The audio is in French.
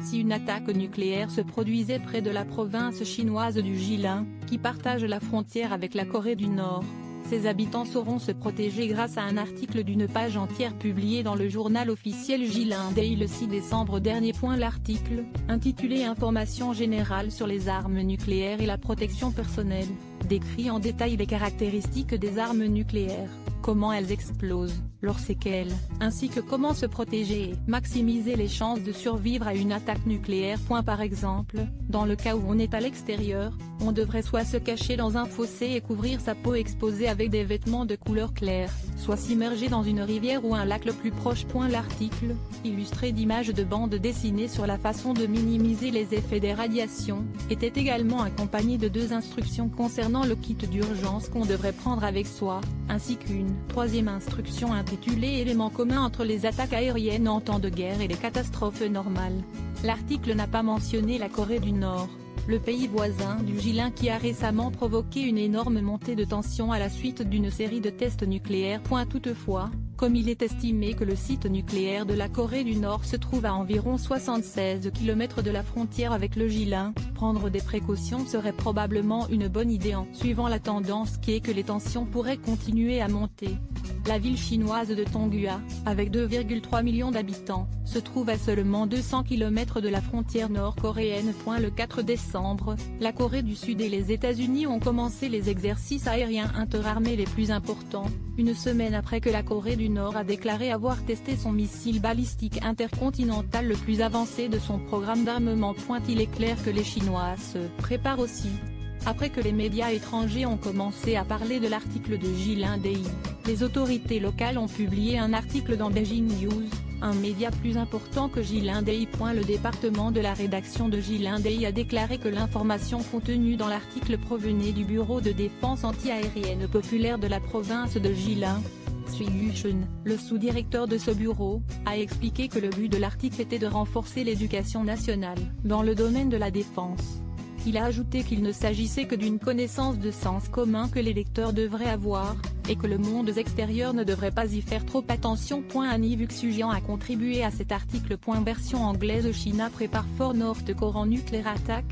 si une attaque nucléaire se produisait près de la province chinoise du Jilin, qui partage la frontière avec la Corée du Nord. Ses habitants sauront se protéger grâce à un article d'une page entière publié dans le journal officiel Jilin Day le 6 décembre dernier. L'article, intitulé Informations générales sur les armes nucléaires et la protection personnelle, décrit en détail les caractéristiques des armes nucléaires, comment elles explosent, leurs séquelles, ainsi que comment se protéger et maximiser les chances de survivre à une attaque nucléaire. Par exemple, dans le cas où on est à l'extérieur, on devrait soit se cacher dans un fossé et couvrir sa peau exposée avec des vêtements de couleur claire, soit s'immerger dans une rivière ou un lac le plus proche. L'article, illustré d'images de bandes dessinées sur la façon de minimiser les effets des radiations, était également accompagné de 2 instructions concernant le kit d'urgence qu'on devrait prendre avec soi, ainsi qu'une 3e instruction intitulée Éléments communs entre les attaques aériennes en temps de guerre et les catastrophes normales. L'article n'a pas mentionné la Corée du Nord, le pays voisin du Jilin qui a récemment provoqué une énorme montée de tension à la suite d'une série de tests nucléaires. Toutefois, comme il est estimé que le site nucléaire de la Corée du Nord se trouve à environ 76 km de la frontière avec le Jilin, prendre des précautions serait probablement une bonne idée en suivant la tendance qui est que les tensions pourraient continuer à monter. La ville chinoise de Tonghua, avec 2,3 millions d'habitants, se trouve à seulement 200 km de la frontière nord-coréenne. Le 4 décembre, la Corée du Sud et les États-Unis ont commencé les exercices aériens interarmés les plus importants, une semaine après que la Corée du Nord a déclaré avoir testé son missile balistique intercontinental le plus avancé de son programme d'armement. Il est clair que les Chinois se préparent aussi. Après que les médias étrangers ont commencé à parler de l'article de Jilin Day, les autorités locales ont publié un article dans Beijing News, un média plus important que Jilin Day. Le département de la rédaction de Jilin Day a déclaré que l'information contenue dans l'article provenait du Bureau de défense anti-aérienne populaire de la province de Jilin. Sui Yushun, le sous-directeur de ce bureau, a expliqué que le but de l'article était de renforcer l'éducation nationale dans le domaine de la défense. Il a ajouté qu'il ne s'agissait que d'une connaissance de sens commun que les lecteurs devraient avoir, et que le monde extérieur ne devrait pas y faire trop attention. Annie Vuxian a contribué à cet article. Version anglaise. China prépare for North Korean nuclear attack,